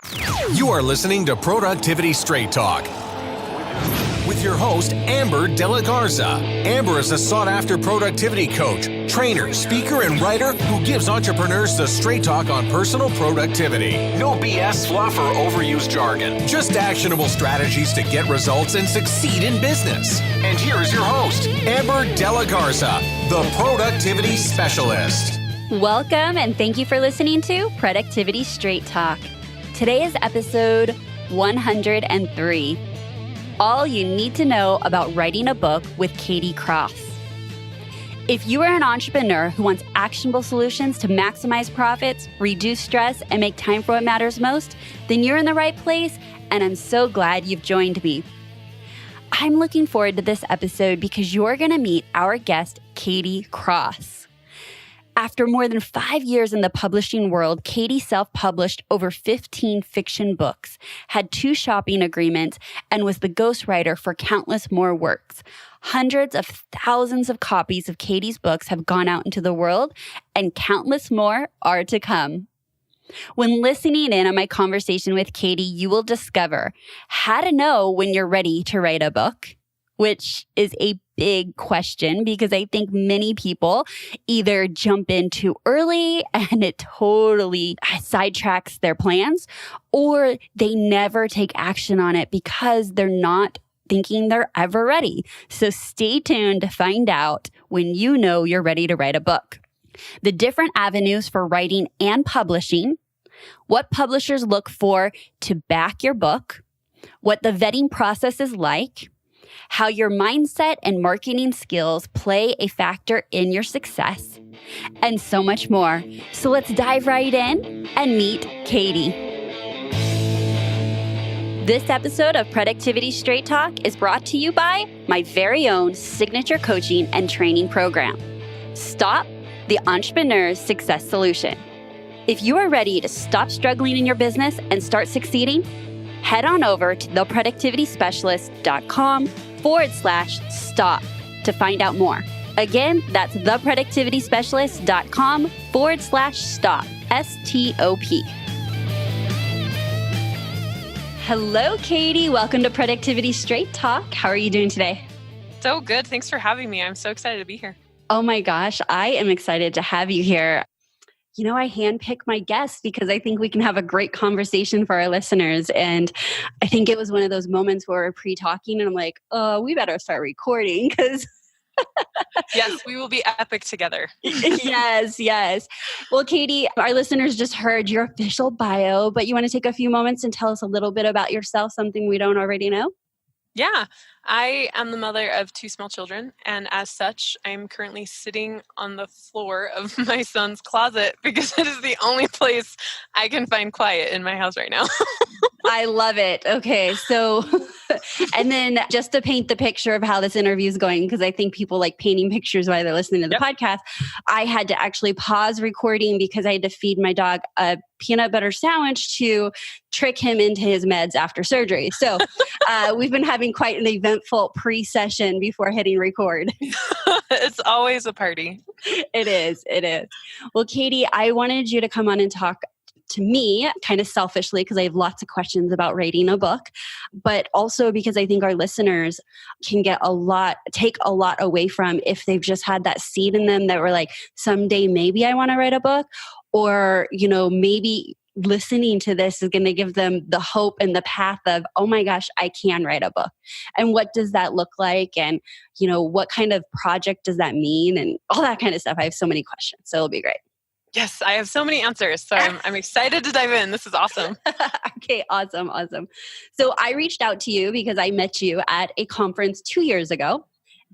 You are listening to Productivity Straight Talk with your host, Amber De La Garza. Amber is a sought-after productivity coach, trainer, speaker, and writer who gives entrepreneurs the straight talk on personal productivity. No BS, fluff, or overused jargon. Just actionable strategies to get results and succeed in business. And here is your host, Amber De La Garza, the Productivity Specialist. Welcome, and thank you for listening to Productivity Straight Talk. Today is episode 103. All you need to know about writing a book with Katie Cross. If you are an entrepreneur who wants actionable solutions to maximize profits, reduce stress, and make time for what matters most, then you're in the right place, and I'm so glad you've joined me. I'm looking forward to this episode because you're going to meet our guest, Katie Cross. After more than 5 years in the publishing world, Katie self-published over 15 fiction books, had 2 shopping agreements, and was the ghostwriter for countless more works. Hundreds of thousands of copies of Katie's books have gone out into the world, and countless more are to come. When listening in on my conversation with Katie, you will discover how to know when you're ready to write a book, which is a big question because I think many people either jump in too early and it totally sidetracks their plans, or they never take action on it because they're not thinking they're ever ready. So stay tuned to find out when you know you're ready to write a book. The different avenues for writing and publishing, what publishers look for to back your book, what the vetting process is like, how your mindset and marketing skills play a factor in your success, and so much more. So let's dive right in and meet Katie. This episode of Productivity Straight Talk is brought to you by my very own signature coaching and training program, Stop the Entrepreneur's Success Solution. If you are ready to stop struggling in your business and start succeeding, head on over to theproductivityspecialist.com/stop to find out more. Again, that's theproductivityspecialist.com/stop, S-T-O-P. Hello, Katie. Welcome to Productivity Straight Talk. How are you doing today? So good. Thanks for having me. I'm so excited to be here. Oh my gosh, I am excited to have you here. You know, I handpick my guests because I think we can have a great conversation for our listeners. And I think it was one of those moments where we're pre-talking and I'm like, oh, we better start recording because... Yes, we will be epic together. Yes. Well, Katie, our listeners just heard your official bio, but you want to take a few moments and tell us a little bit about yourself, something we don't already know? Yeah, I am the mother of 2 small children, and as such, I'm currently sitting on the floor of my son's closet because it is the only place I can find quiet in my house right now. I love it. Okay, so, and then just to paint the picture of how this interview is going, because I think people like painting pictures while they're listening to the podcast, I had to actually pause recording because I had to feed my dog a peanut butter sandwich to trick him into his meds after surgery. So we've been having quite an eventful pre-session before hitting record. It's always a party. It is. Well, Katie, I wanted you to come on and talk to me kind of selfishly because I have lots of questions about writing a book, but also because I think our listeners can take a lot away from if they've just had that seed in them that were like, someday maybe I want to write a book, or, you know, maybe listening to this is going to give them the hope and the path of, oh my gosh, I can write a book. And what does that look like? And, you know, what kind of project does that mean? And all that kind of stuff. I have so many questions, so it'll be great. Yes, I have so many answers. So I'm excited to dive in. This is awesome. Okay, awesome. So I reached out to you because I met you at a conference 2 years ago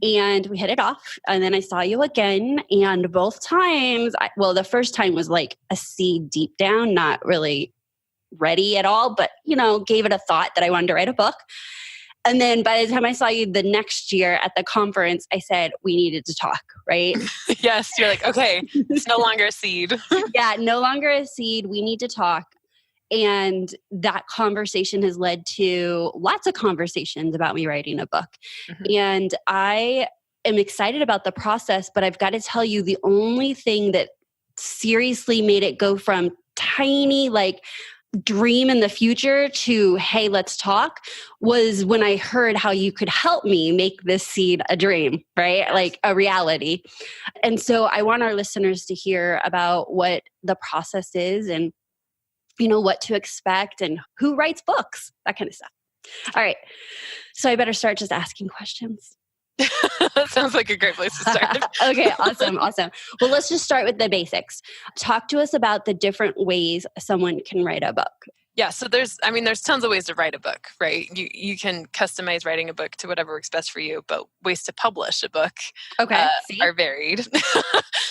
and we hit it off. And then I saw you again. And both times, the first time was like a seed deep down, not really ready at all, but, you know, gave it a thought that I wanted to write a book. And then by the time I saw you the next year at the conference, I said, we needed to talk, right? Yes. You're like, okay, it's no longer a seed. Yeah, no longer a seed. We need to talk. And that conversation has led to lots of conversations about me writing a book. Mm-hmm. And I am excited about the process, but I've got to tell you, the only thing that seriously made it go from tiny, like dream in the future to, hey, let's talk, was when I heard how you could help me make this seed a dream, right? Yes. Like a reality. And so I want our listeners to hear about what the process is and, what to expect and who writes books, that kind of stuff. All right. So I better start just asking questions. That sounds like a great place to start. Okay, awesome. Well, let's just start with the basics. Talk to us about the different ways someone can write a book. Yeah, so there's tons of ways to write a book, right? You can customize writing a book to whatever works best for you, but ways to publish a book are varied.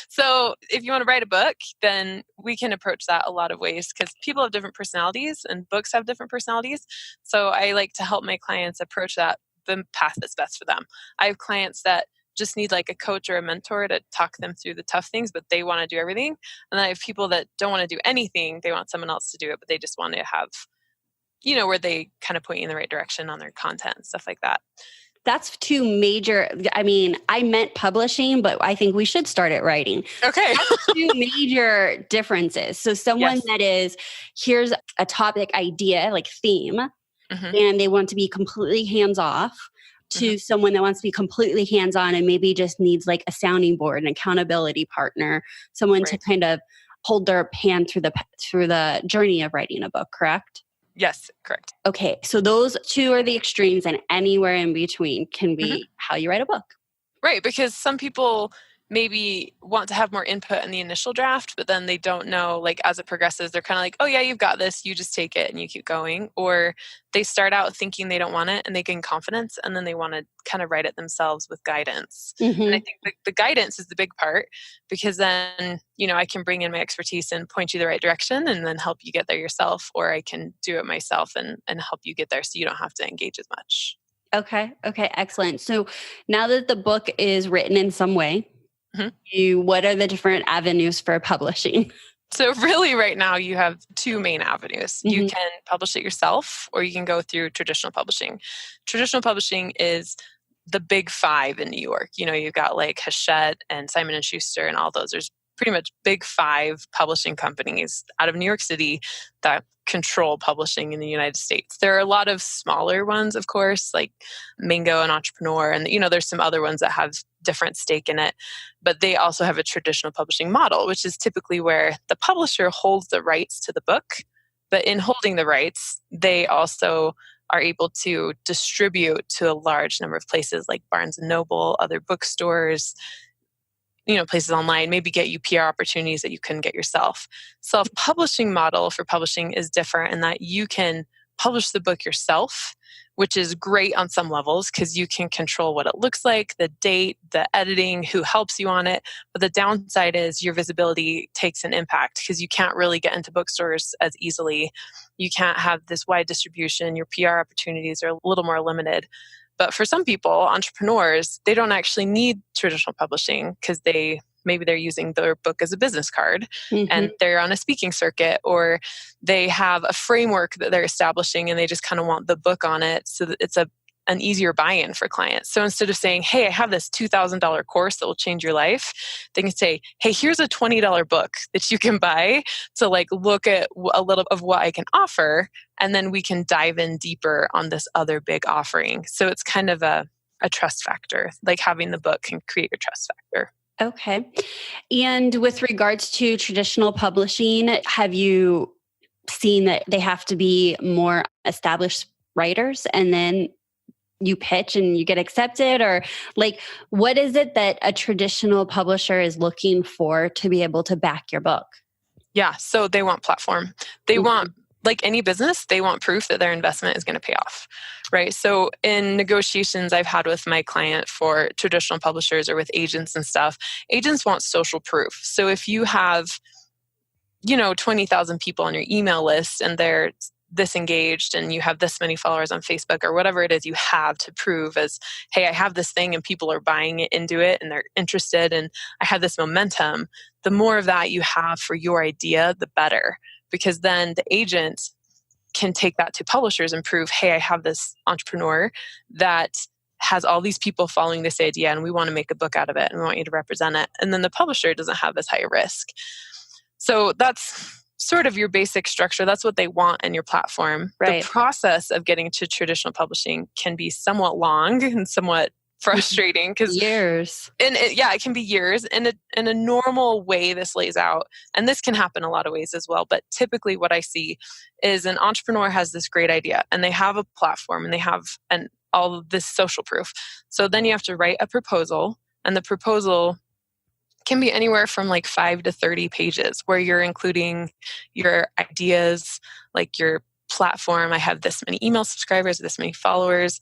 So if you want to write a book, then we can approach that a lot of ways because people have different personalities and books have different personalities. So I like to help my clients approach that the path that's best for them. I have clients that just need like a coach or a mentor to talk them through the tough things, but they want to do everything. And then I have people that don't want to do anything. They want someone else to do it, but they just want to have, where they kind of point you in the right direction on their content and stuff like that. That's two major, I meant publishing, but I think we should start at writing. Okay. That's two major differences. So someone that is, here's a topic idea, like theme, and they want to be completely hands-off, to someone that wants to be completely hands-on and maybe just needs like a sounding board, an accountability partner, someone to kind of hold their hand through the journey of writing a book, correct? Yes, correct. Okay, so those two are the extremes, and anywhere in between can be how you write a book. Right, because some people maybe want to have more input in the initial draft, but then they don't know, like as it progresses, they're kind of like, oh yeah, you've got this, you just take it and you keep going. Or they start out thinking they don't want it and they gain confidence and then they want to kind of write it themselves with guidance. And I think the guidance is the big part because then, I can bring in my expertise and point you the right direction and then help you get there yourself, or I can do it myself and help you get there so you don't have to engage as much. Okay, excellent. So now that the book is written in some way, what are the different avenues for publishing? So really right now you have two main avenues. You can publish it yourself or you can go through traditional publishing. Traditional publishing is the big five in New York. You've got like Hachette and Simon & Schuster and all those. There's pretty much big five publishing companies out of New York City that control publishing in the United States. There are a lot of smaller ones, of course, like Mango and Entrepreneur. And, there's some other ones that have different stake in it. But they also have a traditional publishing model, which is typically where the publisher holds the rights to the book. But in holding the rights, they also are able to distribute to a large number of places like Barnes & Noble, other bookstores, places online, maybe get you PR opportunities that you couldn't get yourself. Self-publishing model for publishing is different in that you can publish the book yourself, which is great on some levels because you can control what it looks like, the date, the editing, who helps you on it. But the downside is your visibility takes an impact because you can't really get into bookstores as easily. You can't have this wide distribution. Your PR opportunities are a little more limited. But for some people, entrepreneurs, they don't actually need traditional publishing because maybe they're using their book as a business card and they're on a speaking circuit, or they have a framework that they're establishing and they just kind of want the book on it so that it's an easier buy-in for clients. So instead of saying, hey, I have this $2,000 course that will change your life, they can say, hey, here's a $20 book that you can buy to like look at a little of what I can offer. And then we can dive in deeper on this other big offering. So it's kind of a trust factor, like having the book can create your trust factor. Okay. And with regards to traditional publishing, have you seen that they have to be more established writers and then you pitch and you get accepted? Or like, what is it that a traditional publisher is looking for to be able to back your book? Yeah. So they want platform. They want, like any business, they want proof that their investment is going to pay off, right? So in negotiations I've had with my client for traditional publishers or with agents and stuff, agents want social proof. So if you have, 20,000 people on your email list and they're this engaged and you have this many followers on Facebook or whatever it is you have to prove as, hey, I have this thing and people are buying it into it and they're interested and I have this momentum, the more of that you have for your idea, the better. Because then the agent can take that to publishers and prove, hey, I have this entrepreneur that has all these people following this idea and we want to make a book out of it and we want you to represent it. And then the publisher doesn't have this high risk. So that's sort of your basic structure. That's what they want in your platform. Right. The process of getting to traditional publishing can be somewhat long and somewhat frustrating because years. It can be years. In a normal way, this lays out, and this can happen a lot of ways as well. But typically, what I see is an entrepreneur has this great idea, and they have a platform, and they have all of this social proof. So then you have to write a proposal, and the proposal can be anywhere from like 5 to 30 pages where you're including your ideas, like your platform. I have this many email subscribers, this many followers,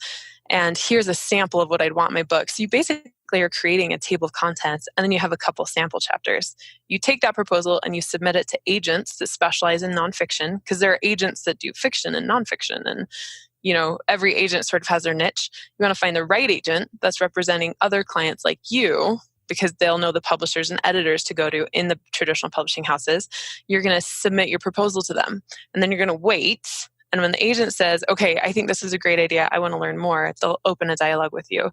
and here's a sample of what I'd want in my book. So you basically are creating a table of contents, and then you have a couple sample chapters. You take that proposal and you submit it to agents that specialize in nonfiction, because there are agents that do fiction and nonfiction, and every agent sort of has their niche. You want to find the right agent that's representing other clients like you, because they'll know the publishers and editors to go to in the traditional publishing houses. You're going to submit your proposal to them, and then you're going to wait. And when the agent says, okay, I think this is a great idea, I want to learn more, they'll open a dialogue with you.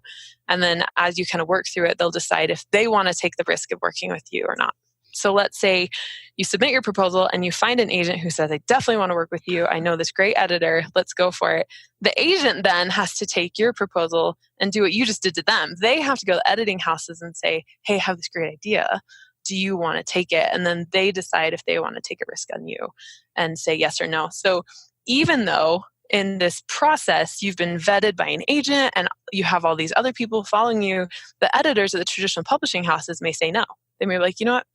And then as you kind of work through it, they'll decide if they want to take the risk of working with you or not. So let's say you submit your proposal and you find an agent who says, I definitely want to work with you. I know this great editor. Let's go for it. The agent then has to take your proposal and do what you just did to them. They have to go to editing houses and say, hey, I have this great idea. Do you want to take it? And then they decide if they want to take a risk on you and say yes or no. So even though in this process you've been vetted by an agent and you have all these other people following you, the editors of the traditional publishing houses may say no. They may be like, you know what?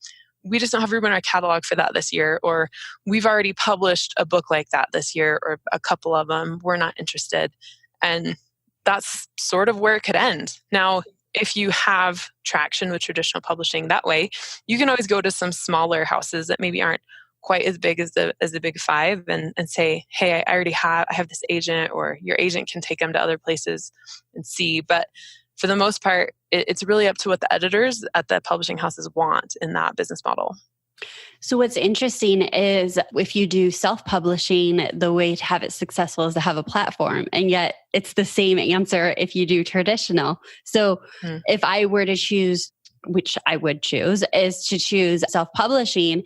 We just don't have room in our catalog for that this year, or we've already published a book like that this year, or a couple of them. We're not interested. And that's sort of where it could end. Now, if you have traction with traditional publishing that way, you can always go to some smaller houses that maybe aren't quite as big as the big five and say, hey, I have this agent, or your agent can take them to other places and see. But for the most part, it's really up to what the editors at the publishing houses want in that business model. So what's interesting is if you do self-publishing, the way to have it successful is to have a platform. And yet it's the same answer if you do traditional. So if I were to choose, which I would choose, is to choose self-publishing,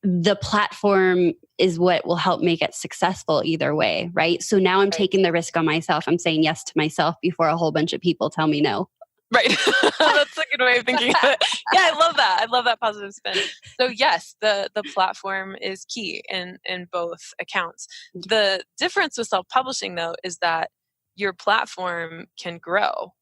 the platform is what will help make it successful either way, right? So now I'm taking the risk on myself. I'm saying yes to myself before a whole bunch of people tell me no. Right. That's a good way of thinking of it. Yeah, I love that. I love that positive spin. So yes, the platform is key in both accounts. The difference with self-publishing though is that your platform can grow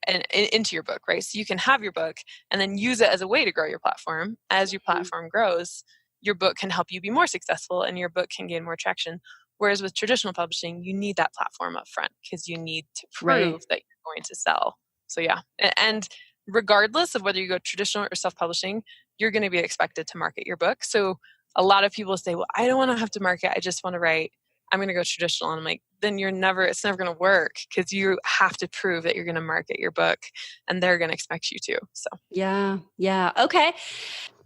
and into your book, right? So you can have your book and then use it as a way to grow your platform. As your platform grows, your book can help you be more successful and your book can gain more traction. Whereas with traditional publishing, you need that platform up front because you need to prove that you're going to sell. So yeah, and regardless of whether you go traditional or self-publishing, you're going to be expected to market your book. So a lot of people say, well, I don't want to have to market. I just want to write. I'm going to go traditional. And I'm like, then it's never going to work because you have to prove that you're going to market your book and they're going to expect you to. So yeah. Okay.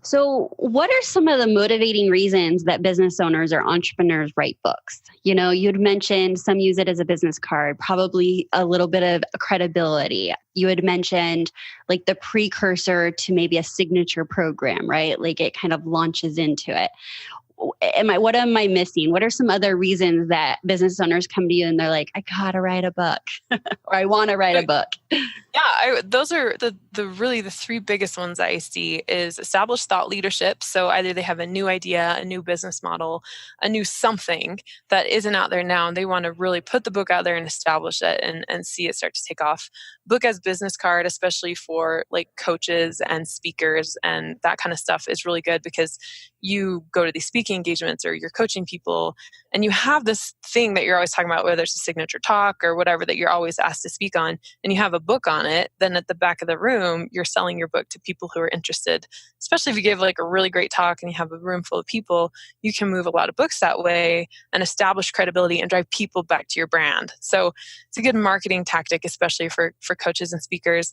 So what are some of the motivating reasons that business owners or entrepreneurs write books? You'd mentioned some use it as a business card, probably a little bit of credibility. You had mentioned like the precursor to maybe a signature program, right? Like it kind of launches into it. What am I missing? What are some other reasons that business owners come to you and they're like, I gotta write a book or I want to write a book? Yeah, those are the three biggest ones I see is established thought leadership. So either they have a new idea, a new business model, a new something that isn't out there now, and they want to really put the book out there and establish it and see it start to take off. Book as business card, especially for like coaches and speakers and that kind of stuff, is really good because you go to these speaking engagements or you're coaching people and you have this thing that you're always talking about, whether it's a signature talk or whatever that you're always asked to speak on, and you have a book on it, then at the back of the room, you're selling your book to people who are interested. Especially if you give like a really great talk and you have a room full of people, you can move a lot of books that way and establish credibility and drive people back to your brand. So it's a good marketing tactic, especially for coaches and speakers.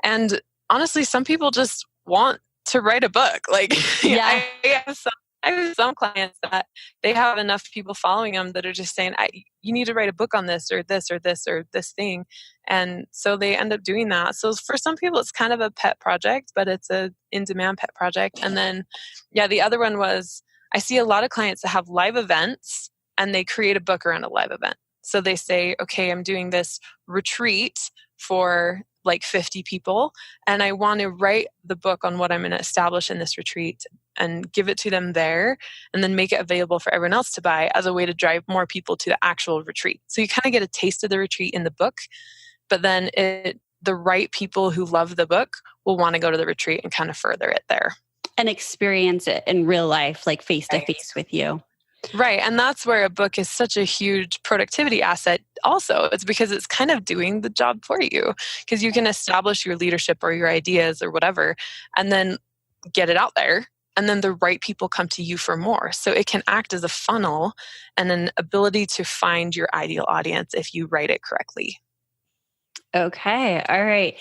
And honestly, some people just want to write a book. Like I have some I have some clients that they have enough people following them that are just saying, you need to write a book on this or this or this or this thing. And so they end up doing that. So for some people, it's kind of a pet project, but it's a in-demand pet project. And then, the other one was, I see a lot of clients that have live events and they create a book around a live event. So they say, okay, I'm doing this retreat for like 50 people, and I want to write the book on what I'm going to establish in this retreat and give it to them there, and then make it available for everyone else to buy as a way to drive more people to the actual retreat. So you kind of get a taste of the retreat in the book, but then the right people who love the book will want to go to the retreat and kind of further it there. And experience it in real life, like face to face with you. Right. And that's where a book is such a huge productivity asset also. It's because it's kind of doing the job for you, because you can establish your leadership or your ideas or whatever, and then get it out there. And then the right people come to you for more. So it can act as a funnel and an ability to find your ideal audience if you write it correctly. Okay. All right.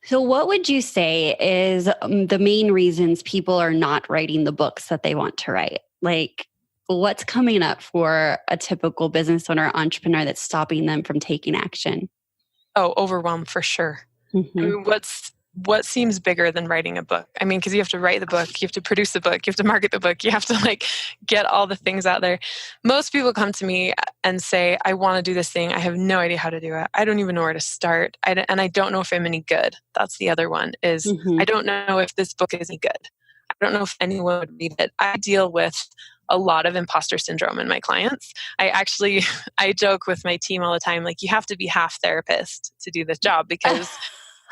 So what would you say is the main reasons people are not writing the books that they want to write? Like, what's coming up for a typical business owner, entrepreneur that's stopping them from taking action? Oh, overwhelm for sure. Mm-hmm. I mean, what seems bigger than writing a book? I mean, because you have to write the book, you have to produce the book, you have to market the book, you have to get all the things out there. Most people come to me and say, I want to do this thing. I have no idea how to do it. I don't even know where to start. And I don't know if I'm any good. That's the other one is I don't know if this book is any good. I don't know if anyone would read it. I deal with a lot of imposter syndrome in my clients. I joke with my team all the time, like, you have to be half therapist to do this job, because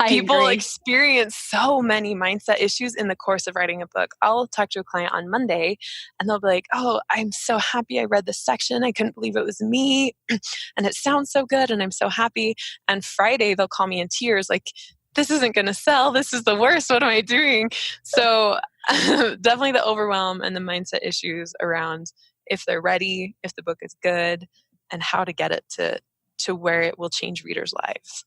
people experience so many mindset issues in the course of writing a book. I'll talk to a client on Monday and they'll be like, oh, I'm so happy I read this section. I couldn't believe it was me. And it sounds so good. And I'm so happy. And Friday, they'll call me in tears like, this isn't going to sell. This is the worst. What am I doing? So definitely the overwhelm and the mindset issues around if they're ready, if the book is good, and how to get it to where it will change readers' lives.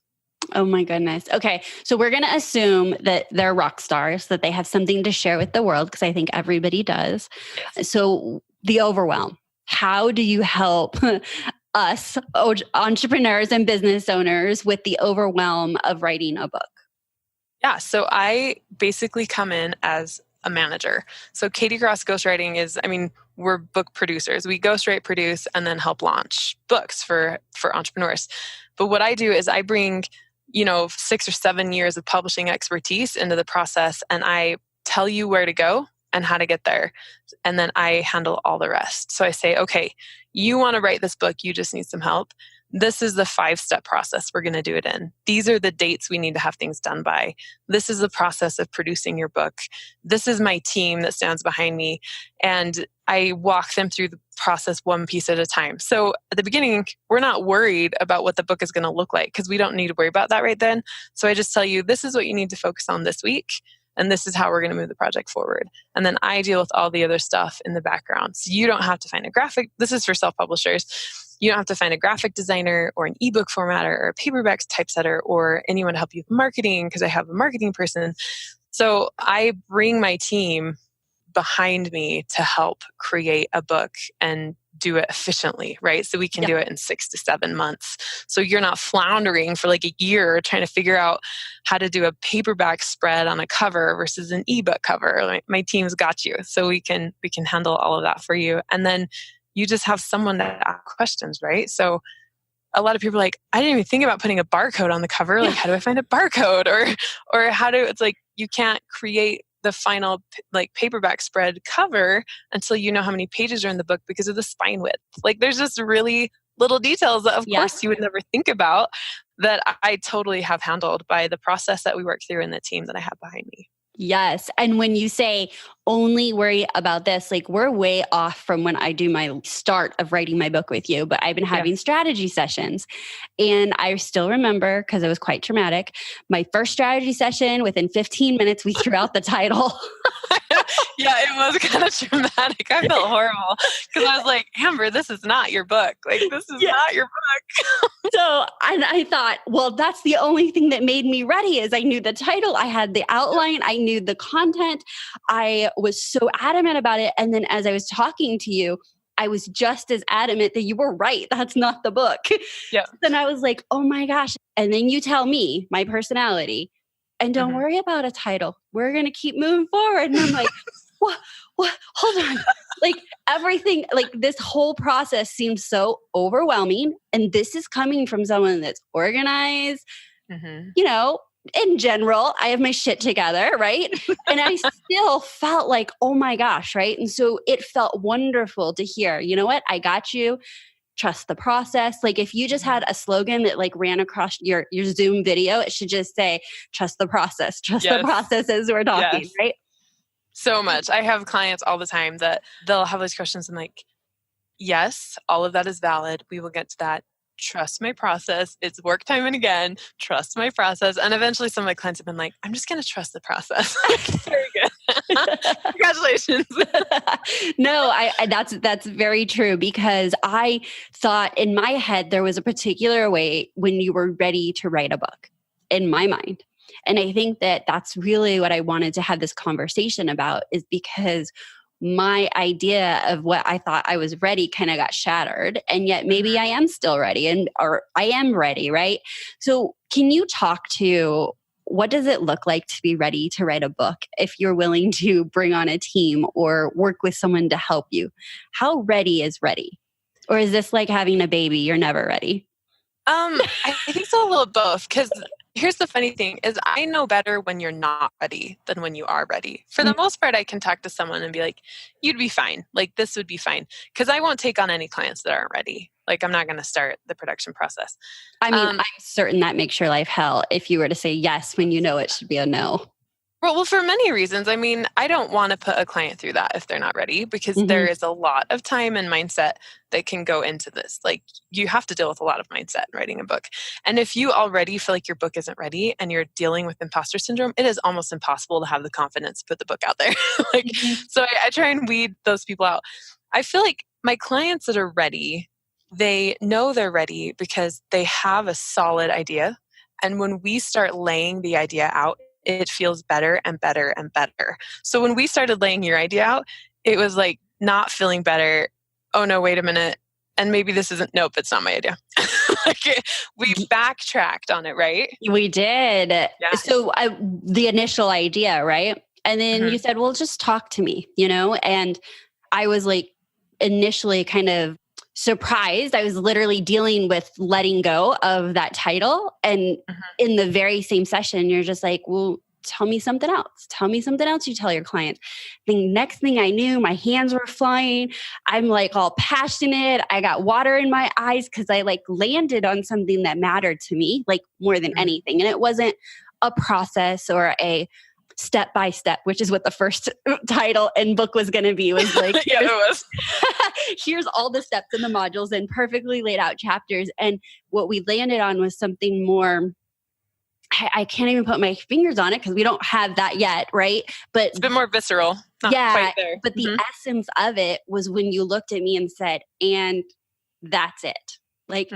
Oh my goodness. Okay. So we're going to assume that they're rock stars, that they have something to share with the world, because I think everybody does. Yes. So the overwhelm, how do you help us entrepreneurs and business owners with the overwhelm of writing a book? Yeah. So I basically come in as a manager. So Katie Gross Ghostwriting is, we're book producers. We ghostwrite, produce, and then help launch books for entrepreneurs. But what I do is I bring 6 or 7 years of publishing expertise into the process, and I tell you where to go and how to get there. And then I handle all the rest. So I say, okay, you want to write this book, you just need some help. This is the 5-step process we're going to do it in. These are the dates we need to have things done by. This is the process of producing your book. This is my team that stands behind me. And I walk them through the process one piece at a time. So at the beginning, we're not worried about what the book is going to look like, because we don't need to worry about that right then. So I just tell you, this is what you need to focus on this week. And this is how we're going to move the project forward. And then I deal with all the other stuff in the background. So you don't have to find a graphic. This is for self-publishers. You don't have to find a graphic designer or an ebook formatter or a paperback typesetter or anyone to help you with marketing, because I have a marketing person. So I bring my team behind me to help create a book and do it efficiently, right? So we can do it in 6 to 7 months. So you're not floundering for like a year trying to figure out how to do a paperback spread on a cover versus an ebook cover. My team's got you. So we can handle all of that for you. And then you just have someone to ask questions, right? So a lot of people are like, I didn't even think about putting a barcode on the cover. Like, how do I find a barcode? Or it's like, you can't create the final paperback spread cover until you know how many pages are in the book because of the spine width. Like, there's just really little details that of course you would never think about that I totally have handled by the process that we work through in the team that I have behind me. Yes. And when you say only worry about this, like, we're way off from when I do my start of writing my book with you, but I've been having strategy sessions. And I still remember, because it was quite traumatic, my first strategy session, within 15 minutes, we threw out the title. Yeah, it was kind of traumatic. I felt horrible because I was like, Amber, this is not your book. Like, this is not your book. So, and I thought, well, that's the only thing that made me ready is I knew the title, I had the outline, I knew the content. I was so adamant about it. And then as I was talking to you, I was just as adamant that you were right. That's not the book. Yeah. Then I was like, oh my gosh. And then you tell me my personality and don't worry about a title. We're going to keep moving forward. And I'm like, what? Hold on. Like everything, like this whole process seems so overwhelming. And this is coming from someone that's organized, you know, in general, I have my shit together, right? And I still felt like, oh my gosh, right? And so it felt wonderful to hear, you know what? I got you. Trust the process. Like if you just had a slogan that like ran across your Zoom video, it should just say, trust the process, trust the process as we're talking, right? So much. I have clients all the time that they'll have those questions. I'm like, yes, all of that is valid. We will get to that. Trust my process. It's work time and again. Trust my process. And eventually some of my clients have been like, I'm just going to trust the process. Very good. Congratulations. No, that's very true because I thought in my head there was a particular way when you were ready to write a book in my mind. And I think that that's really what I wanted to have this conversation about is because my idea of what I thought I was ready kind of got shattered. And yet maybe I am still ready or I am ready, right? So can you talk to what does it look like to be ready to write a book if you're willing to bring on a team or work with someone to help you? How ready is ready? Or is this like having a baby? You're never ready. I think it's a little both because here's the funny thing is I know better when you're not ready than when you are ready. For the most part, I can talk to someone and be like, you'd be fine. Like this would be fine. Because I won't take on any clients that aren't ready. Like I'm not going to start the production process. I mean, I'm certain that makes your life hell if you were to say yes when you know it should be a no. Well, for many reasons. I mean, I don't want to put a client through that if they're not ready because there is a lot of time and mindset that can go into this. Like you have to deal with a lot of mindset in writing a book. And if you already feel like your book isn't ready and you're dealing with imposter syndrome, it is almost impossible to have the confidence to put the book out there. So I try and weed those people out. I feel like my clients that are ready, they know they're ready because they have a solid idea. And when we start laying the idea out, it feels better and better and better. So when we started laying your idea out, it was like not feeling better. Oh no, wait a minute. And maybe this isn't, nope, it's not my idea. We backtracked on it, right? We did. Yeah. So the initial idea, right? And then you said, well, just talk to me, you know? And I was like initially kind of surprised. I was literally dealing with letting go of that title. And in the very same session, you're just like, well, tell me something else. Tell me something else you tell your clients. The next thing I knew, my hands were flying. I'm like all passionate. I got water in my eyes because I like landed on something that mattered to me, like more than anything. And it wasn't a process or a step by step, which is what the first title and book was going to be. Was like, yeah, it was. Here's all the steps in the modules and perfectly laid out chapters. And what we landed on was something more. I can't even put my fingers on it because we don't have that yet, right? But it's a bit more visceral. Not quite there. But the essence of it was when you looked at me and said, "And that's it." Like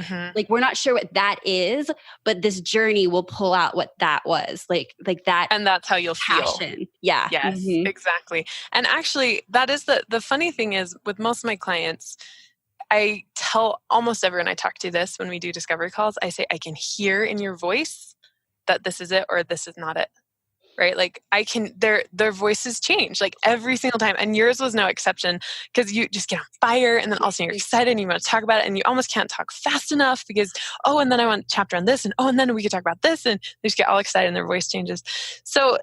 we're not sure what that is, but this journey will pull out what that was. Like that. And that's how you'll passion. feel. Yeah. Yes, exactly. And actually that is the funny thing is with most of my clients, I tell almost everyone I talk to this when we do discovery calls, I say, I can hear in your voice that this is it or this is not it. Right? Like I can, their voices change like every single time. And yours was no exception because you just get on fire and then all of a sudden you're excited and you want to talk about it and you almost can't talk fast enough because, oh, and then I want a chapter on this and oh, and then we could talk about this and they just get all excited and their voice changes. So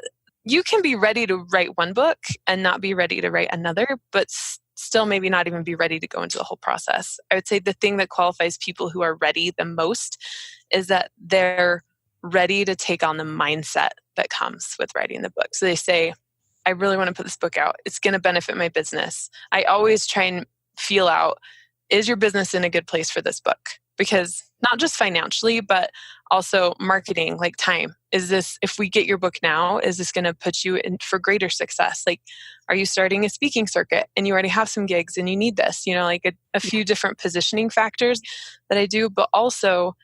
you can be ready to write one book and not be ready to write another, but still maybe not even be ready to go into the whole process. I would say the thing that qualifies people who are ready the most is that they're ready to take on the mindset that comes with writing the book. So they say, I really want to put this book out. It's going to benefit my business. I always try and feel out, is your business in a good place for this book? Because not just financially, but also marketing, like time. Is this, if we get your book now, is this going to put you in for greater success? Like, are you starting a speaking circuit and you already have some gigs and you need this, like a few different positioning factors that I do, but also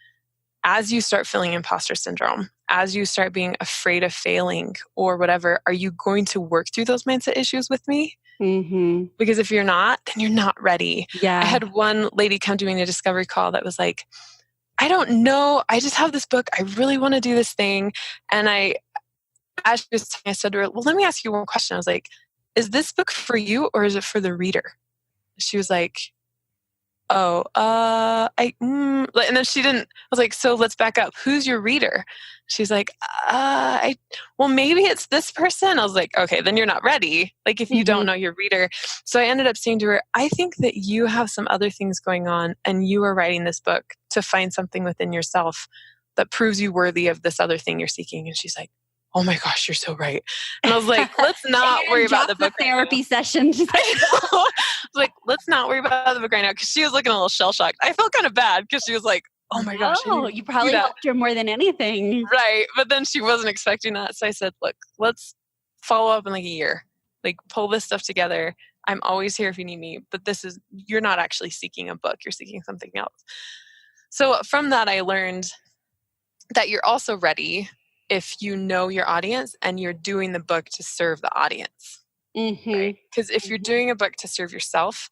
as you start feeling imposter syndrome, as you start being afraid of failing or whatever, are you going to work through those mindset issues with me? Mm-hmm. Because if you're not, then you're not ready. Yeah. I had one lady come to me in a discovery call that was like, I don't know. I just have this book. I really want to do this thing. And as she was telling me, I said to her, well, let me ask you one question. I was like, is this book for you or is it for the reader? She was like, oh, and then she didn't, I was like, so let's back up. Who's your reader? She's like, well, maybe it's this person. I was like, okay, then you're not ready. Like if you don't know your reader. So I ended up saying to her, I think that you have some other things going on and you are writing this book to find something within yourself that proves you worthy of this other thing you're seeking. And she's like, oh my gosh, you're so right. And I was like, let's not worry about the book. Therapy session. I was like, let's not worry about the book right now. Cause she was looking a little shell shocked. I felt kind of bad because she was like, oh my gosh. Oh, you probably helped her more than anything. Right. But then she wasn't expecting that. So I said, look, let's follow up in like a year. Like pull this stuff together. I'm always here if you need me. But you're not actually seeking a book. You're seeking something else. So from that, I learned that you're also ready if you know your audience and you're doing the book to serve the audience. Right? Because if you're doing a book to serve yourself,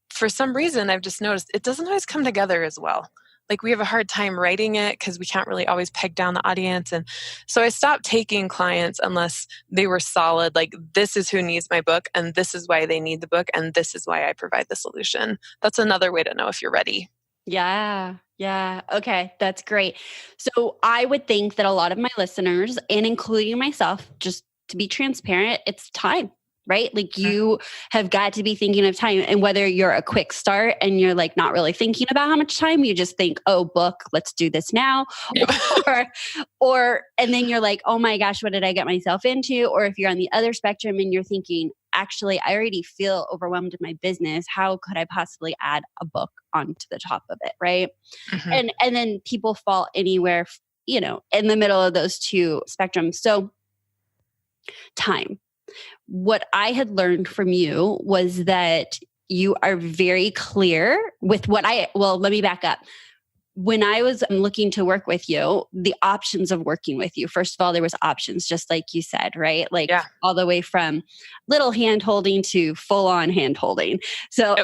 for some reason, I've just noticed it doesn't always come together as well. Like we have a hard time writing it because we can't really always peg down the audience. And so I stopped taking clients unless they were solid, like this is who needs my book and this is why they need the book and this is why I provide the solution. That's another way to know if you're ready. Yeah. Yeah. Okay. That's great. So I would think that a lot of my listeners, and including myself, just to be transparent, it's time, right? Like you have got to be thinking of time, and whether you're a quick start and you're like not really thinking about how much time, you just think, oh, book, let's do this now. And then you're like, oh my gosh, what did I get myself into? Or if you're on the other spectrum and you're thinking, actually, I already feel overwhelmed in my business. How could I possibly add a book onto the top of it? Right. And then people fall anywhere, in the middle of those two spectrums. So time. What I had learned from you was that you are very clear with let me back up. When I was looking to work with you, the options of working with you, first of all, there was options, just like you said, right? Like all the way from little hand holding to full on hand holding. So,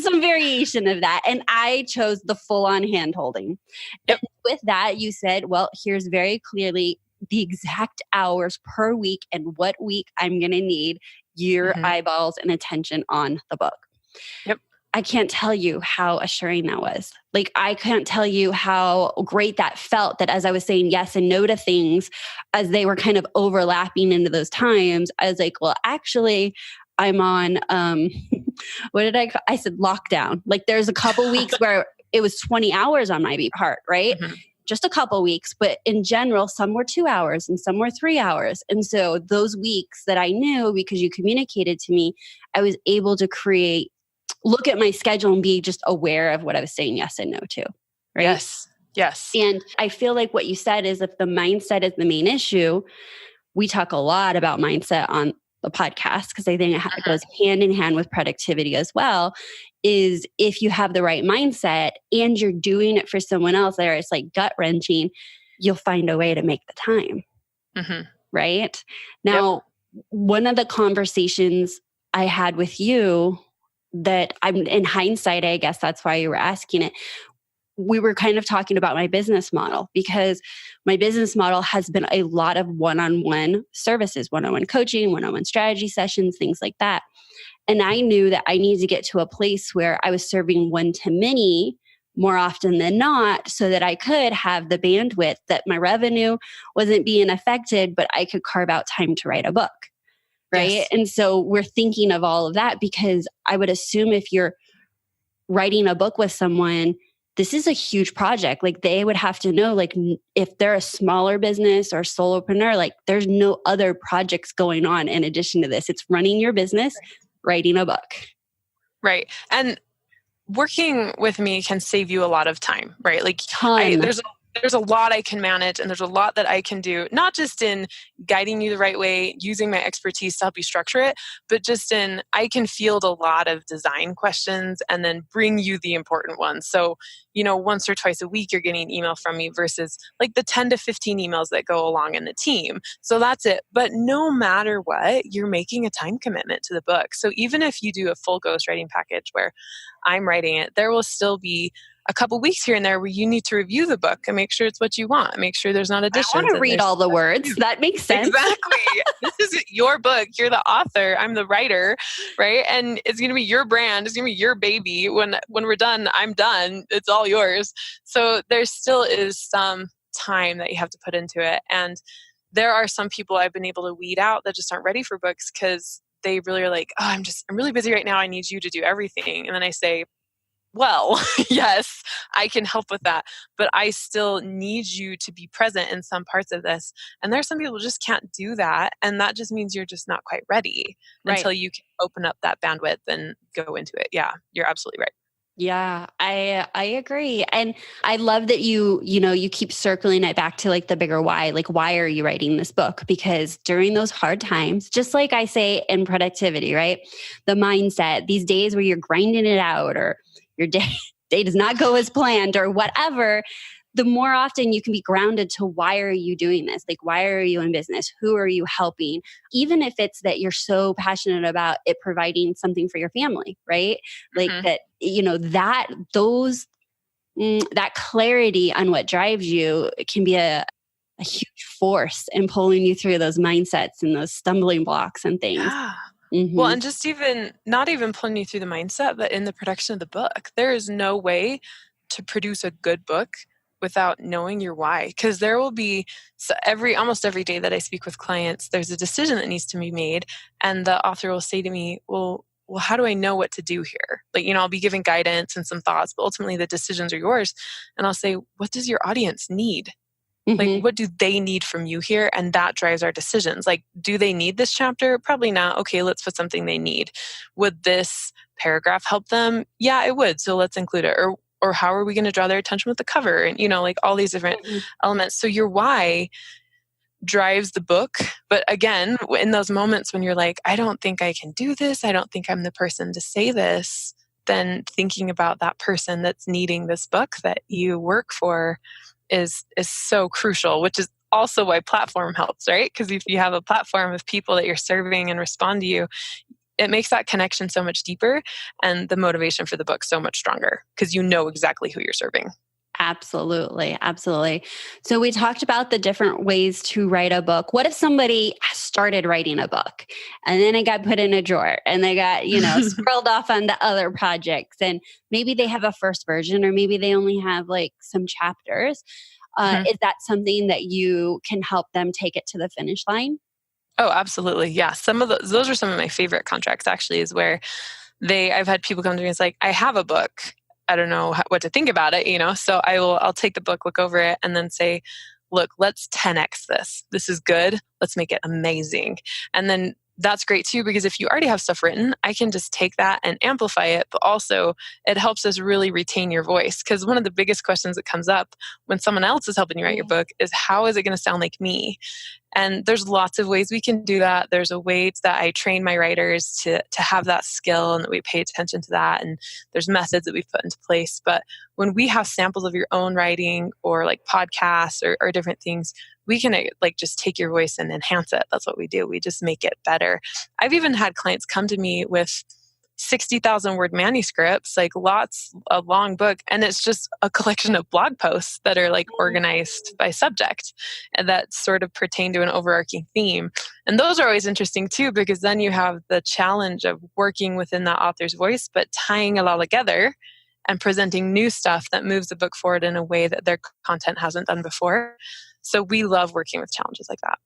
some variation of that. And I chose the full on hand holding. And with that, you said, well, here's very clearly the exact hours per week and what week I'm going to need your eyeballs and attention on the book. Yep. I can't tell you how assuring that was. Like, I can't tell you how great that felt, that as I was saying yes and no to things, as they were kind of overlapping into those times, I was like, well, actually, I'm on, I said lockdown. Like there's a couple weeks where it was 20 hours on my part, right? Just a couple weeks, but in general, some were 2 hours and some were 3 hours. And so those weeks that I knew, because you communicated to me, I was able to look at my schedule and be just aware of what I was saying yes and no to. Right? Yes. And I feel like what you said is, if the mindset is the main issue, we talk a lot about mindset on the podcast because I think it goes hand in hand with productivity as well, is if you have the right mindset and you're doing it for someone else, there it's like gut wrenching, you'll find a way to make the time. Right? Now, one of the conversations I had with you that I'm in hindsight, I guess that's why you were asking it. We were kind of talking about my business model, because my business model has been a lot of one-on-one services, one-on-one coaching, one-on-one strategy sessions, things like that. And I knew that I needed to get to a place where I was serving one-to-many more often than not, so that I could have the bandwidth, that my revenue wasn't being affected, but I could carve out time to write a book. Right. Yes. And so we're thinking of all of that, because I would assume if you're writing a book with someone, this is a huge project. Like they would have to know, like if they're a smaller business or solopreneur, like there's no other projects going on in addition to this. It's running your business, writing a book. Right. And working with me can save you a lot of time, right? Like Ton. there's a lot I can manage, and there's a lot that I can do, not just in guiding you the right way, using my expertise to help you structure it, but just in I can field a lot of design questions and then bring you the important ones. So, once or twice a week, you're getting an email from me versus like the 10 to 15 emails that go along in the team. So that's it. But no matter what, you're making a time commitment to the book. So even if you do a full ghostwriting package where I'm writing it, there will still be a couple weeks here and there where you need to review the book and make sure it's what you want. Make sure there's not additions. I want to read all the words. That makes sense. Exactly. This is your book. You're the author. I'm the writer, right? And it's going to be your brand. It's going to be your baby. When we're done, I'm done. It's all yours. So there still is some time that you have to put into it. And there are some people I've been able to weed out that just aren't ready for books because they really are like, oh, I'm really busy right now. I need you to do everything. And then I say, well, yes, I can help with that, but I still need you to be present in some parts of this. And there are some people who just can't do that. And that just means you're just not quite ready until you can open up that bandwidth and go into it. Yeah, you're absolutely right. Yeah, I agree. And I love that you keep circling it back to like the bigger why, like why are you writing this book? Because during those hard times, just like I say in productivity, right? The mindset, these days where you're grinding it out or your day does not go as planned or whatever, the more often you can be grounded to why are you doing this? Like, why are you in business? Who are you helping? Even if it's that you're so passionate about it providing something for your family, right? Like that, that clarity on what drives you can be a huge force in pulling you through those mindsets and those stumbling blocks and things. Yeah. Mm-hmm. Well, and just not even pulling you through the mindset, but in the production of the book, there is no way to produce a good book without knowing your why. Because there will be almost every day that I speak with clients, there's a decision that needs to be made. And the author will say to me, well, how do I know what to do here? Like, I'll be giving guidance and some thoughts, but ultimately the decisions are yours. And I'll say, what does your audience need? Like, what do they need from you here? And that drives our decisions. Like, do they need this chapter? Probably not. Okay, let's put something they need. Would this paragraph help them? Yeah, it would. So let's include it. Or how are we going to draw their attention with the cover? And, like all these different elements. So your why drives the book. But again, in those moments when you're like, I don't think I can do this. I don't think I'm the person to say this. Then thinking about that person that's needing this book that you work for is so crucial, which is also why platform helps, right? Because if you have a platform of people that you're serving and respond to you, it makes that connection so much deeper and the motivation for the book so much stronger because you know exactly who you're serving. Absolutely. Absolutely. So we talked about the different ways to write a book. What if somebody started writing a book and then it got put in a drawer and they got, scrolled off on the other projects and maybe they have a first version or maybe they only have like some chapters. Is that something that you can help them take it to the finish line? Oh, absolutely. Yeah. Those are some of my favorite contracts actually is where I've had people come to me and it's like, I have a book. I don't know what to think about it, so I'll take the book, look over it and then say, look, let's 10x this. This is good. Let's make it amazing. And then that's great too, because if you already have stuff written, I can just take that and amplify it. But also it helps us really retain your voice. Because one of the biggest questions that comes up when someone else is helping you write your book is how is it going to sound like me? And there's lots of ways we can do that. There's a way that I train my writers to have that skill and that we pay attention to that. And there's methods that we've put into place. But when we have samples of your own writing or like podcasts or different things, we can like just take your voice and enhance it. That's what we do. We just make it better. I've even had clients come to me with 60,000 word manuscripts, like a long book. And it's just a collection of blog posts that are like organized by subject and that sort of pertain to an overarching theme. And those are always interesting too, because then you have the challenge of working within that author's voice, but tying it all together and presenting new stuff that moves the book forward in a way that their content hasn't done before. So we love working with challenges like that.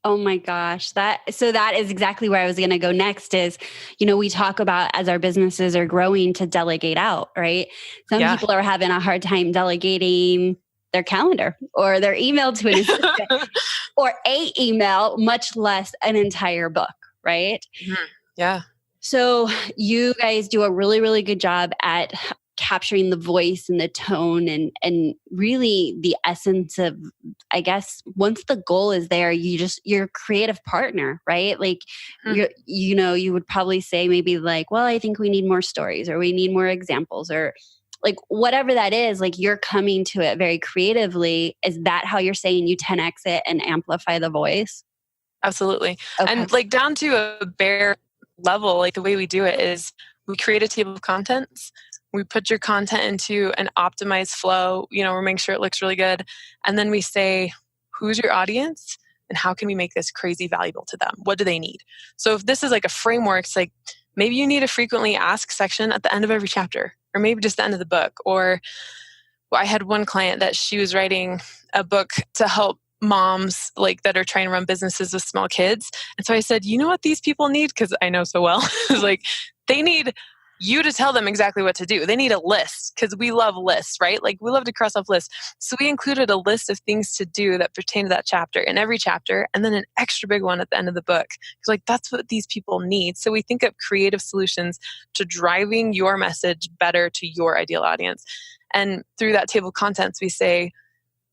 Oh my gosh. That is exactly where I was going to go next is, we talk about as our businesses are growing to delegate out, right? Some people are having a hard time delegating their calendar or their email to an assistant or a email, much less an entire book, right? Mm-hmm. Yeah. So you guys do a really, really good job at capturing the voice and the tone and really the essence of, I guess, once the goal is there, you're a creative partner, right? Like you would probably say maybe like, well, I think we need more stories or we need more examples or like whatever that is, like you're coming to it very creatively. Is that how you're saying you 10x it and amplify the voice? Absolutely. Okay. And like down to a bare level, like the way we do it is we create a table of contents. We put your content into an optimized flow, we make sure it looks really good. And then we say, who's your audience and how can we make this crazy valuable to them? What do they need? So if this is like a framework, it's like maybe you need a frequently asked section at the end of every chapter, or maybe just the end of the book. Or I had one client that she was writing a book to help moms like that are trying to run businesses with small kids. And so I said, you know what these people need? Because I know so well. It's like they need you to tell them exactly what to do. They need a list because we love lists, right? Like we love to cross off lists. So we included a list of things to do that pertain to that chapter in every chapter, and then an extra big one at the end of the book. Because like that's what these people need. So we think of creative solutions to driving your message better to your ideal audience. And through that table of contents, we say,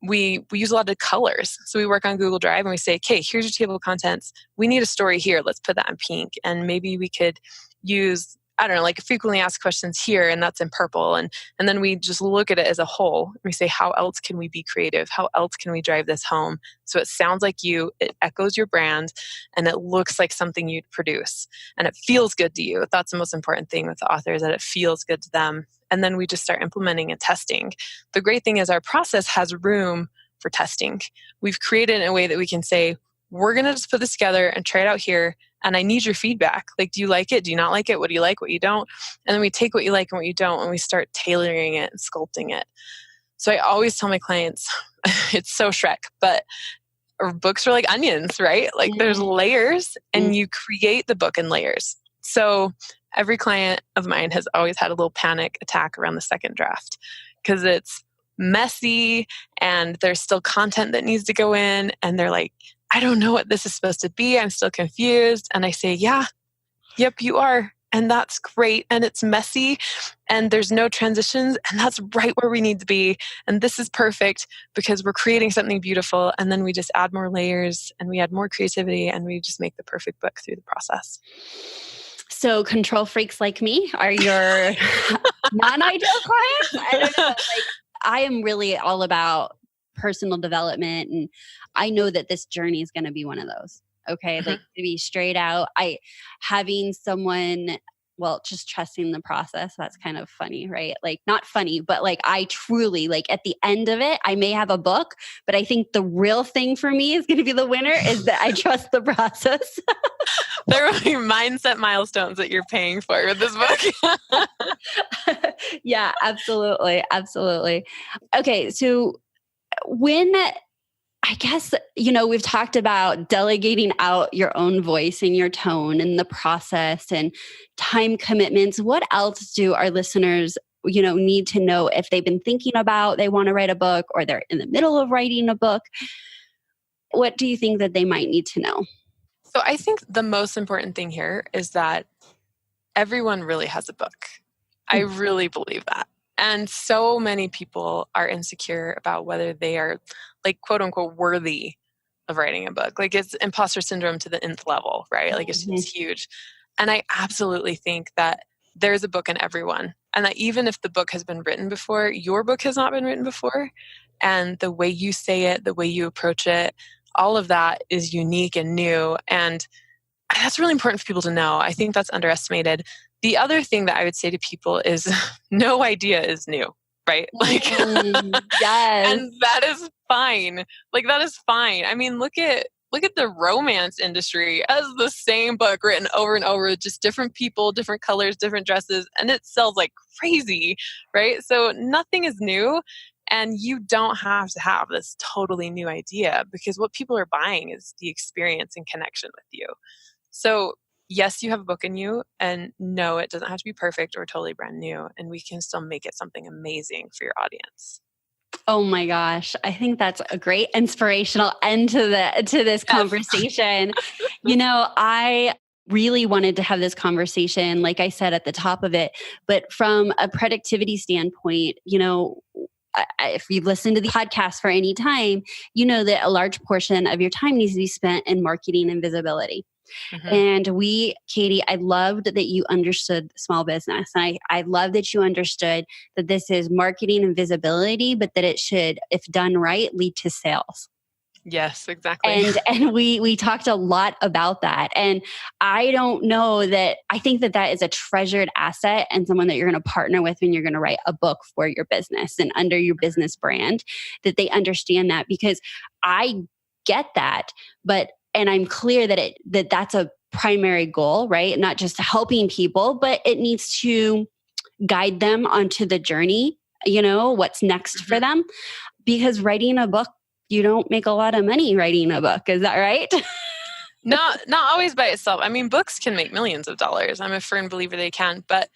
we use a lot of colors. So we work on Google Drive and we say, okay, here's your table of contents. We need a story here. Let's put that in pink. And maybe we could use, I don't know, like frequently asked questions here, and that's in purple. And then we just look at it as a whole. We say, how else can we be creative? How else can we drive this home? So it sounds like you, it echoes your brand, and it looks like something you'd produce. And it feels good to you. That's the most important thing with the author, is that it feels good to them. And then we just start implementing and testing. The great thing is our process has room for testing. We've created it in a way that we can say, we're going to just put this together and try it out here. And I need your feedback. Like, do you like it? Do you not like it? What do you like? What you don't? And then we take what you like and what you don't, and we start tailoring it and sculpting it. So I always tell my clients, it's so Shrek, but our books are like onions, right? Like there's layers, and you create the book in layers. So every client of mine has always had a little panic attack around the second draft because it's messy and there's still content that needs to go in. And they're like, I don't know what this is supposed to be. I'm still confused. And I say, yep, you are. And that's great. And it's messy and there's no transitions. And that's right where we need to be. And this is perfect because we're creating something beautiful. And then we just add more layers and we add more creativity and we just make the perfect book through the process. So control freaks like me are your non-ideal clients? I don't know. Like, I am really all about personal development, and I know that this journey is going to be one of those. Okay. Like to be straight out, having someone, well, just trusting the process. That's kind of funny, right? Like not funny, but like I truly, like at the end of it, I may have a book, but I think the real thing for me is going to be the winner is that I trust the process. There will be mindset milestones that you're paying for with this book. Yeah, absolutely. Absolutely. Okay. So when, I guess, we've talked about delegating out your own voice and your tone and the process and time commitments. What else do our listeners, need to know if they've been thinking about, they want to write a book or they're in the middle of writing a book? What do you think that they might need to know? So I think the most important thing here is that everyone really has a book. I really believe that. And so many people are insecure about whether they are like quote unquote worthy of writing a book. Like it's imposter syndrome to the nth level, right? Like it's huge. And I absolutely think that there's a book in everyone. And that even if the book has been written before, your book has not been written before. And the way you say it, the way you approach it, all of that is unique and new. And that's really important for people to know. I think that's underestimated. The other thing that I would say to people is no idea is new, right? Like, yes. And that is fine. Like that is fine. I mean, look at the romance industry as the same book written over and over, just different people, different colors, different dresses, and it sells like crazy, right? So nothing is new. And you don't have to have this totally new idea because what people are buying is the experience and connection with you. So yes, you have a book in you, and no, it doesn't have to be perfect or totally brand new, and we can still make it something amazing for your audience. Oh my gosh. I think that's a great inspirational end to this conversation. really wanted to have this conversation, like I said at the top of it, but from a productivity standpoint, if you've listened to the podcast for any time, you know that a large portion of your time needs to be spent in marketing and visibility. Mm-hmm. And Katie, I loved that you understood small business. And I love that you understood that this is marketing and visibility, but that it should, if done right, lead to sales. Yes, exactly. And we talked a lot about that. And I don't know that I think that is a treasured asset and someone that you're going to partner with when you're going to write a book for your business and under your business brand, that they understand that, because I get that, and I'm clear that that's a primary goal, right? Not just helping people, but it needs to guide them onto the journey, what's next for them. Because writing a book, you don't make a lot of money writing a book. Is that right? Not always by itself. I mean, books can make millions of dollars. I'm a firm believer they can, but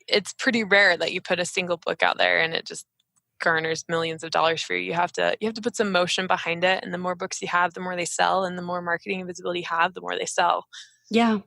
it's pretty rare that you put a single book out there and it just garners millions of dollars for you. You have to put some motion behind it. And the more books you have, the more they sell. And the more marketing and visibility you have, the more they sell. Yeah.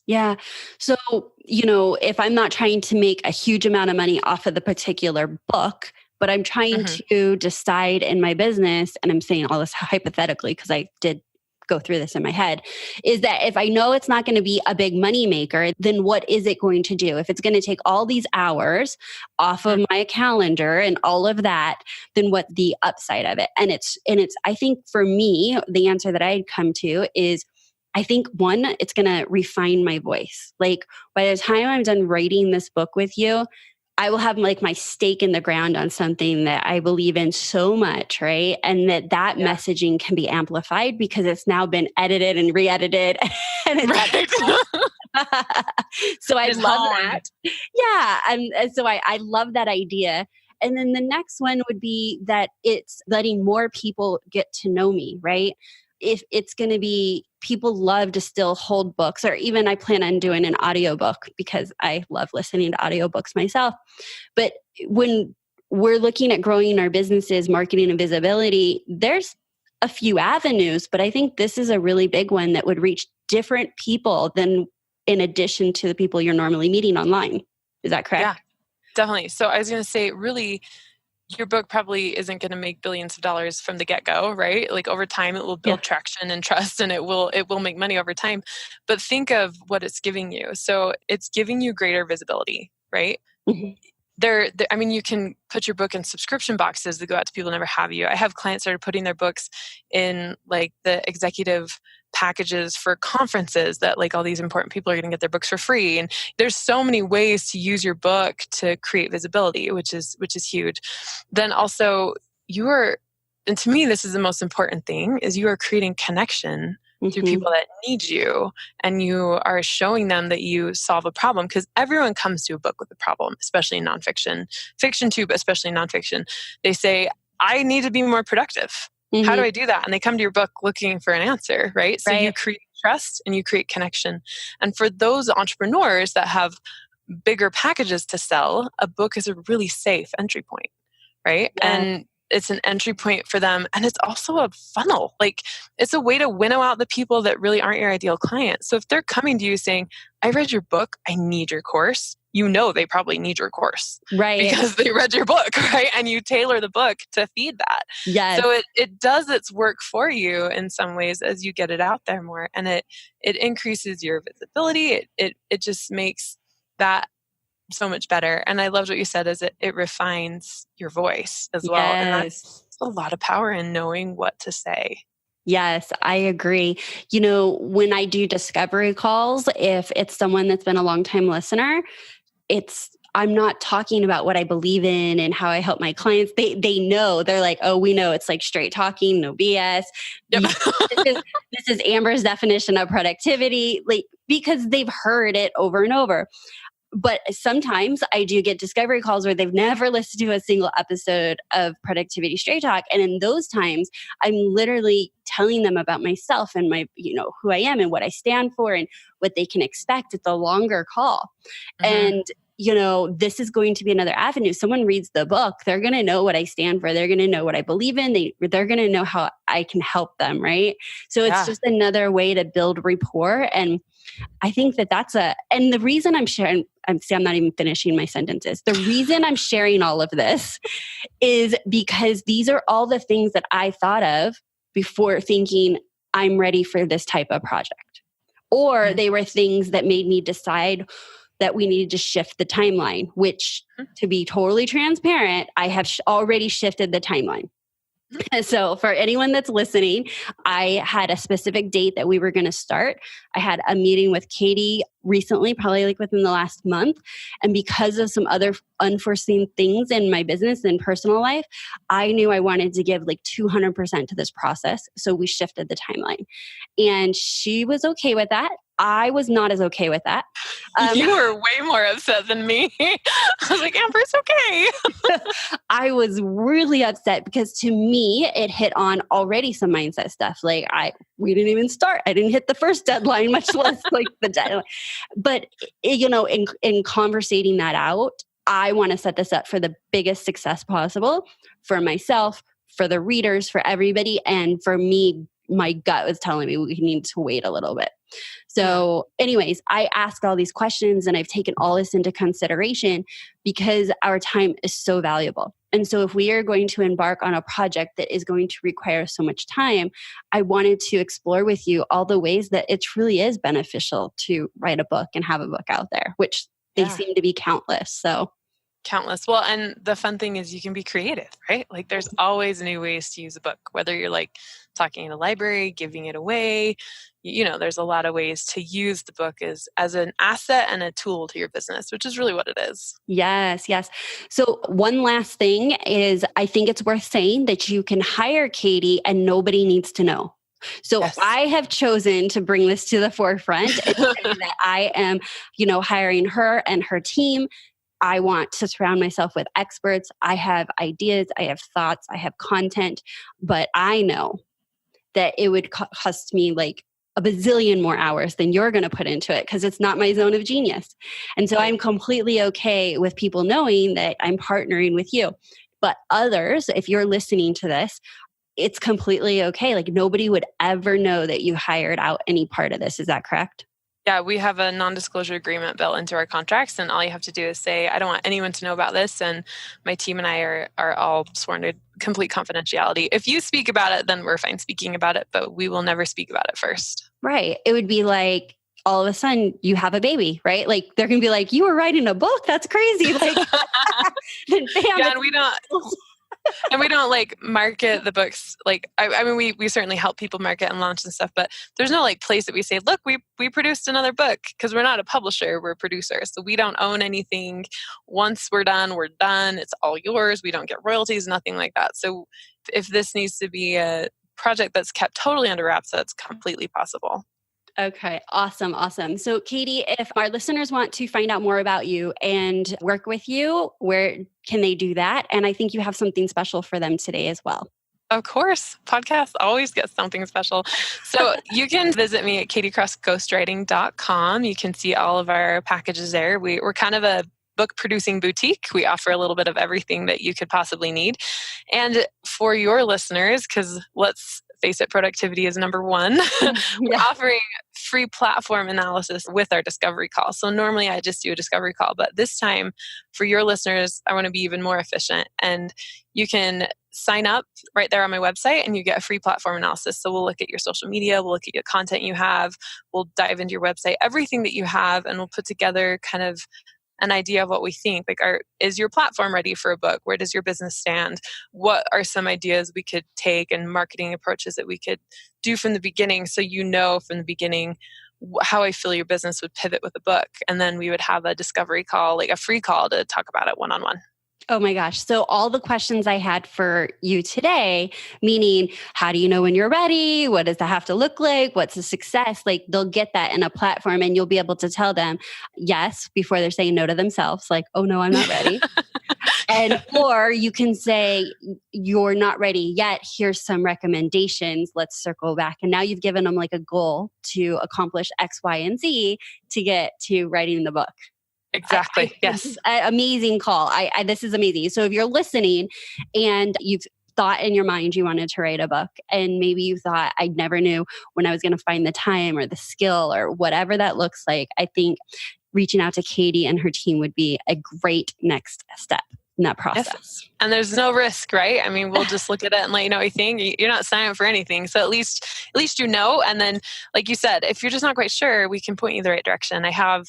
Yeah. So, if I'm not trying to make a huge amount of money off of the particular book, but I'm trying to decide in my business, and I'm saying all this hypothetically because I did go through this in my head, is that if I know it's not going to be a big money maker, then what is it going to do? If it's going to take all these hours off of my calendar and all of that, then what's the upside of it? And it's I think for me, the answer that I'd come to is, I think one, it's going to refine my voice. Like by the time I'm done writing this book with you, I will have like my stake in the ground on something that I believe in so much, right? And that messaging can be amplified because it's now been edited and re-edited. And so I love that. Yeah. And so I love that idea. And then the next one would be that it's letting more people get to know me, right? If it's going to be, people love to still hold books, or even I plan on doing an audiobook because I love listening to audiobooks myself. But when we're looking at growing our businesses, marketing and visibility, there's a few avenues, but I think this is a really big one that would reach different people than in addition to the people you're normally meeting online. Is that correct? Yeah, definitely. So I was going to say, really, your book probably isn't going to make billions of dollars from the get-go, right? Like over time, it will build traction and trust, and it will make money over time. But think of what it's giving you. So it's giving you greater visibility, right? Mm-hmm. I mean, you can put your book in subscription boxes that go out to people who never have you. I have clients that are putting their books in like the executive packages for conferences that like all these important people are going to get their books for free. And there's so many ways to use your book to create visibility, which is huge. Then also and to me, this is the most important thing, is you are creating connection to people that need you, and you are showing them that you solve a problem, because everyone comes to a book with a problem, especially in nonfiction. Fiction too, but especially nonfiction. They say, I need to be more productive. How do I do that? And they come to your book looking for an answer, right? So you create trust and you create connection. And for those entrepreneurs that have bigger packages to sell, a book is a really safe entry point, right? Yeah. And it's an entry point for them. And it's also a funnel. Like it's a way to winnow out the people that really aren't your ideal client. So if they're coming to you saying, I read your book, I need your course, they probably need your course. Right. Because they read your book, right? And you tailor the book to feed that. Yes. So it does its work for you in some ways as you get it out there more. And it increases your visibility. It just makes that so much better. And I loved what you said, is it refines your voice as well. Yes. And that's a lot of power in knowing what to say. Yes, I agree. When I do discovery calls, if it's someone that's been a long-time listener, I'm not talking about what I believe in and how I help my clients. They know. They're like, oh, we know it's like straight talking, no BS. Yep. This is Amber's definition of productivity, like because they've heard it over and over. But sometimes I do get discovery calls where they've never listened to a single episode of Productivity Straight Talk. And in those times, I'm literally telling them about myself and my, who I am and what I stand for and what they can expect. It's a longer call. Mm-hmm. And, this is going to be another avenue. Someone reads the book, they're going to know what I stand for. They're going to know what I believe in. They're going to know how I can help them. Right. So it's just another way to build rapport. And I think and the reason I'm sharing, I'm not even finishing my sentences. The reason I'm sharing all of this is because these are all the things that I thought of before thinking I'm ready for this type of project. Or they were things that made me decide that we needed to shift the timeline, which, to be totally transparent, I have already shifted the timeline. So for anyone that's listening, I had a specific date that we were going to start. I had a meeting with Katie recently, probably like within the last month. And because of some other unforeseen things in my business and personal life, I knew I wanted to give like 200% to this process. So we shifted the timeline. And she was okay with that. I was not as okay with that. You were way more upset than me. I was like, Amber, it's okay. I was really upset because to me, it hit on already some mindset stuff. Like we didn't even start. I didn't hit the first deadline, much less like the deadline. But, in conversating that out, I want to set this up for the biggest success possible for myself, for the readers, for everybody. And for me, my gut was telling me we need to wait a little bit. So anyways, I asked all these questions and I've taken all this into consideration because our time is so valuable. And so if we are going to embark on a project that is going to require so much time, I wanted to explore with you all the ways that it truly is beneficial to write a book and have a book out there, which they seem to be countless. So countless. Well, and the fun thing is you can be creative, right? Like there's always new ways to use a book, whether you're like talking in a library, giving it away, there's a lot of ways to use the book as an asset and a tool to your business, which is really what it is. Yes, yes. So one last thing is I think it's worth saying that you can hire Katie and nobody needs to know. So I have chosen to bring this to the forefront and that I am, hiring her and her team. I want to surround myself with experts. I have ideas, I have thoughts, I have content, but I know that it would cost me like a bazillion more hours than you're going to put into it because it's not my zone of genius. And so I'm completely okay with people knowing that I'm partnering with you. But others, if you're listening to this, it's completely okay. Like nobody would ever know that you hired out any part of this. Is that correct? Yeah, we have a non-disclosure agreement built into our contracts, and all you have to do is say, I don't want anyone to know about this, and my team and I are all sworn to complete confidentiality. If you speak about it, then we're fine speaking about it, but we will never speak about it first. Right. It would be like, all of a sudden you have a baby, right? Like they're going to be like, you were writing a book? That's crazy. Like, bam, yeah, and we don't like market the books. Like, I mean, we certainly help people market and launch and stuff, but there's no like place that we say, look, we produced another book, because we're not a publisher, we're a producer. So we don't own anything. Once we're done, we're done. It's all yours. We don't get royalties, nothing like that. So if this needs to be a project that's kept totally under wraps, that's completely possible. Okay. Awesome. Awesome. So Katie, if our listeners want to find out more about you and work with you, where can they do that? And I think you have something special for them today as well. Of course. Podcasts always get something special. So you can visit me at katiecrossghostwriting.com. You can see all of our packages there. We're kind of a book producing boutique. We offer a little bit of everything that you could possibly need. And for your listeners, because let's face it, productivity is number one. We're offering free platform analysis with our discovery call. So normally I just do a discovery call, but this time for your listeners, I want to be even more efficient. And you can sign up right there on my website and you get a free platform analysis. So we'll look at your social media, we'll look at your content you have, we'll dive into your website, everything that you have, and we'll put together kind of an idea of what we think. Like, is your platform ready for a book? Where does your business stand? What are some ideas we could take and marketing approaches that we could do from the beginning, so you know from the beginning how I feel your business would pivot with a book? And then we would have a discovery call, like a free call to talk about it one-on-one. Oh my gosh. So all the questions I had for you today, meaning how do you know when you're ready? What does that have to look like? What's a success? Like they'll get that in a platform and you'll be able to tell them yes before they're saying no to themselves. Like, oh no, I'm not ready. Or you can say, you're not ready yet. Here's some recommendations. Let's circle back. And now you've given them like a goal to accomplish X, Y, and Z to get to writing the book. Exactly. Yes. Amazing call. This is amazing. So if you're listening and you've thought in your mind you wanted to write a book, and maybe you thought, I never knew when I was going to find the time or the skill or whatever that looks like, I think reaching out to Katie and her team would be a great next step in that process. Yes. And there's no risk, right? I mean, we'll just look at it and let you know what you think. You're not signing up for anything. So at least you know. And then, like you said, if you're just not quite sure, we can point you the right direction. I have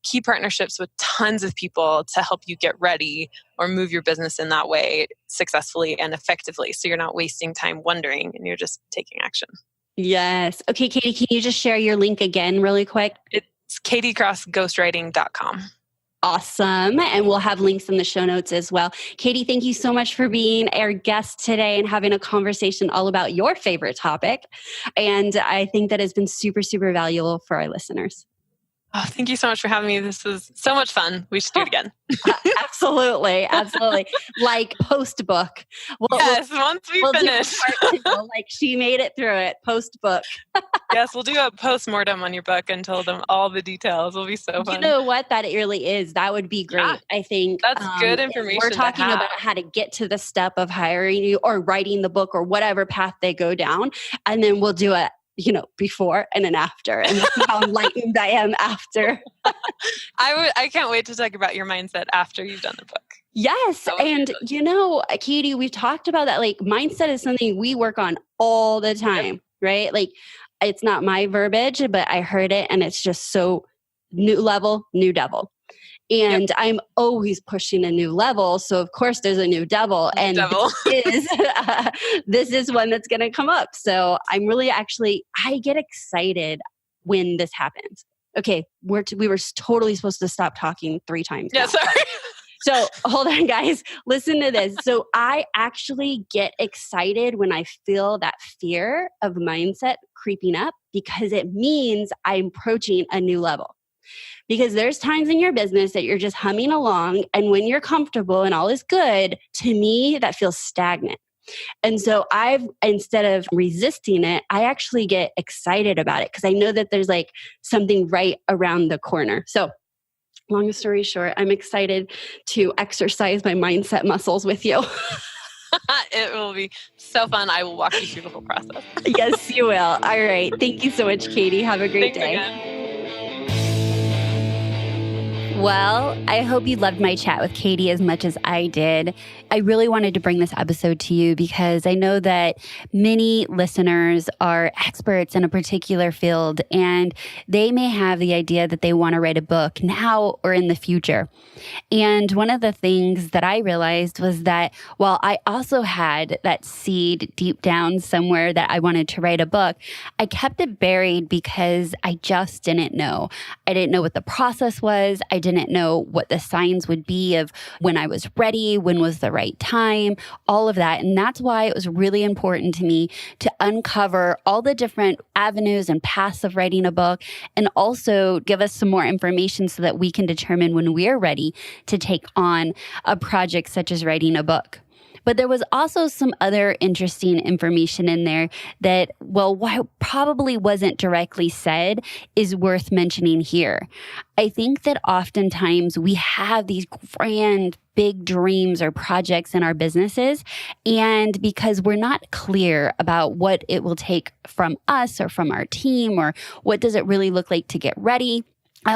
key partnerships with tons of people to help you get ready or move your business in that way successfully and effectively. So you're not wasting time wondering and you're just taking action. Yes. Okay, Katie, can you just share your link again really quick? It's katiecrossghostwriting.com. Awesome. And we'll have links in the show notes as well. Katie, thank you so much for being our guest today and having a conversation all about your favorite topic. And I think that has been super, super valuable for our listeners. Oh, thank you so much for having me. This was so much fun. We should do it again. Absolutely. Absolutely. Like post book. Once we finish. Like she made it through it post book. Yes, we'll do a post-mortem on your book and tell them all the details. It'll be so fun. You know what? That it really is. That would be great. Yeah, I think that's good information. We're talking about how to get to the step of hiring you or writing the book or whatever path they go down. And then we'll do it, before and an after, and how enlightened I am after. I can't wait to talk about your mindset after you've done the book. Yes. And, Katie, we've talked about that. Like mindset is something we work on all the time, right? Like it's not my verbiage, but I heard it and it's just so new level, new devil. And I'm always pushing a new level. So of course there's a new devil, and this is one that's going to come up. So I'm really I get excited when this happens. Okay. We were totally supposed to stop talking 3 times. Yeah, now. sorry. So hold on, guys, listen to this. So I actually get excited when I feel that fear of mindset creeping up, because it means I'm approaching a new level. Because there's times in your business that you're just humming along, and when you're comfortable and all is good, to me, that feels stagnant. And so instead of resisting it, I actually get excited about it because I know that there's like something right around the corner. So long story short, I'm excited to exercise my mindset muscles with you. It will be so fun. I will walk you through the whole process. Yes, you will. All right. Thank you so much, Katie. Have a great day. Again. Well, I hope you loved my chat with Katie as much as I did. I really wanted to bring this episode to you because I know that many listeners are experts in a particular field, and they may have the idea that they want to write a book now or in the future. And one of the things that I realized was that while I also had that seed deep down somewhere that I wanted to write a book, I kept it buried because I just didn't know. I didn't know what the process was. I didn't know what the signs would be of when I was ready, when was the right time, all of that. And that's why it was really important to me to uncover all the different avenues and paths of writing a book, and also give us some more information so that we can determine when we're ready to take on a project such as writing a book. But there was also some other interesting information in there that, while probably wasn't directly said, is worth mentioning here. I think that oftentimes we have these grand, big dreams or projects in our businesses, and because we're not clear about what it will take from us or from our team, or what does it really look like to get ready,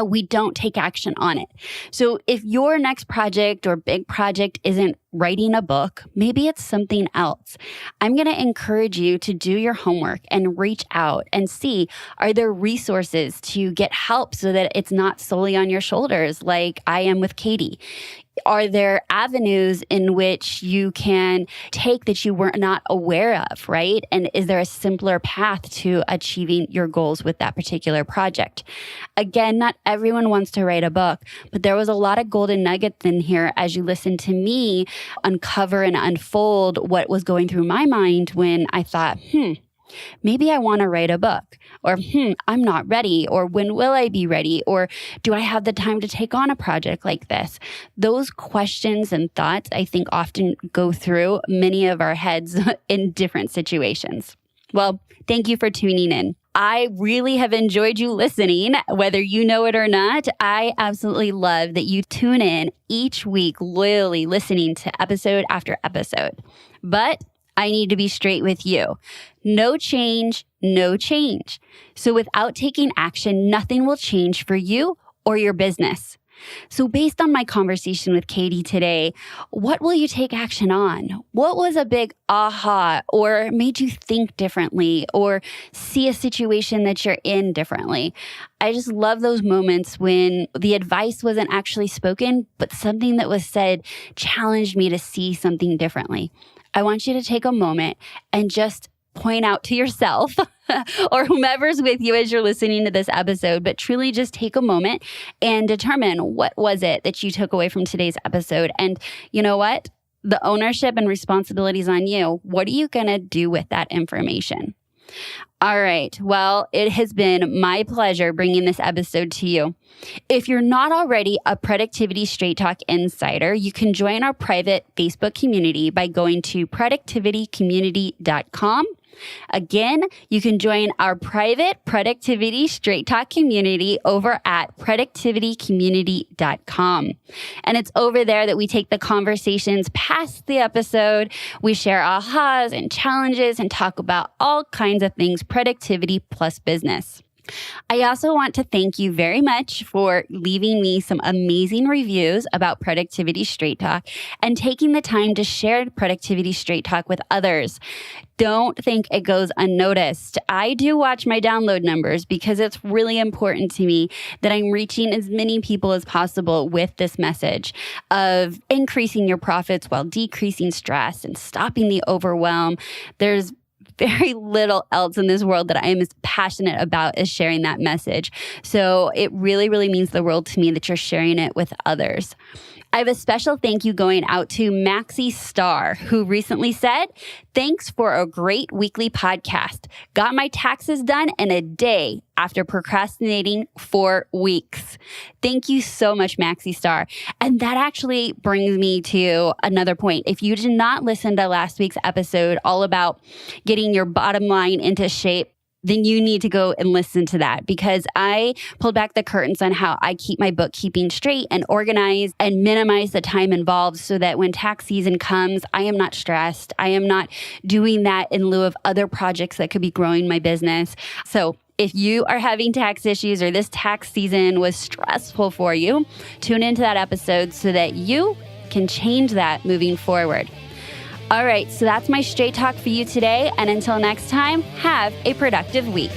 we don't take action on it. So if your next project or big project isn't writing a book, maybe it's something else. I'm going to encourage you to do your homework and reach out and see, are there resources to get help so that it's not solely on your shoulders like I am with Katie? Are there avenues in which you can take that you were not aware of, right? And is there a simpler path to achieving your goals with that particular project? Again, not everyone wants to write a book, but there was a lot of golden nuggets in here as you listen to me uncover and unfold what was going through my mind when I thought, maybe I want to write a book, or I'm not ready, or when will I be ready, or do I have the time to take on a project like this? Those questions and thoughts, I think, often go through many of our heads in different situations. Well, thank you for tuning in. I really have enjoyed you listening, whether you know it or not. I absolutely love that you tune in each week, loyally listening to episode after episode. But I need to be straight with you. No change, no change. So without taking action, nothing will change for you or your business. So based on my conversation with Katie today, what will you take action on? What was a big aha or made you think differently or see a situation that you're in differently? I just love those moments when the advice wasn't actually spoken, but something that was said challenged me to see something differently. I want you to take a moment and just point out to yourself or whomever's with you as you're listening to this episode, but truly just take a moment and determine what was it that you took away from today's episode. And you know what? The ownership and responsibility is on you. What are you going to do with that information? All right. Well, it has been my pleasure bringing this episode to you. If you're not already a Productivity Straight Talk Insider, you can join our private Facebook community by going to productivitycommunity.com. Again, you can join our private Productivity Straight Talk community over at productivitycommunity.com. And it's over there that we take the conversations past the episode. We share ahas and challenges and talk about all kinds of things productivity plus business. I also want to thank you very much for leaving me some amazing reviews about Productivity Straight Talk and taking the time to share Productivity Straight Talk with others. Don't think it goes unnoticed. I do watch my download numbers because it's really important to me that I'm reaching as many people as possible with this message of increasing your profits while decreasing stress and stopping the overwhelm. There's very little else in this world that I am as passionate about as sharing that message. So it really, really means the world to me that you're sharing it with others. I have a special thank you going out to Maxie Starr, who recently said, "Thanks for a great weekly podcast. Got my taxes done in a day after procrastinating for weeks." Thank you so much, Maxie Starr. And that actually brings me to another point. If you did not listen to last week's episode all about getting your bottom line into shape, then you need to go and listen to that, because I pulled back the curtains on how I keep my bookkeeping straight and organized and minimize the time involved so that when tax season comes, I am not stressed. I am not doing that in lieu of other projects that could be growing my business. So if you are having tax issues or this tax season was stressful for you, tune into that episode so that you can change that moving forward. All right, so that's my straight talk for you today. And until next time, have a productive week.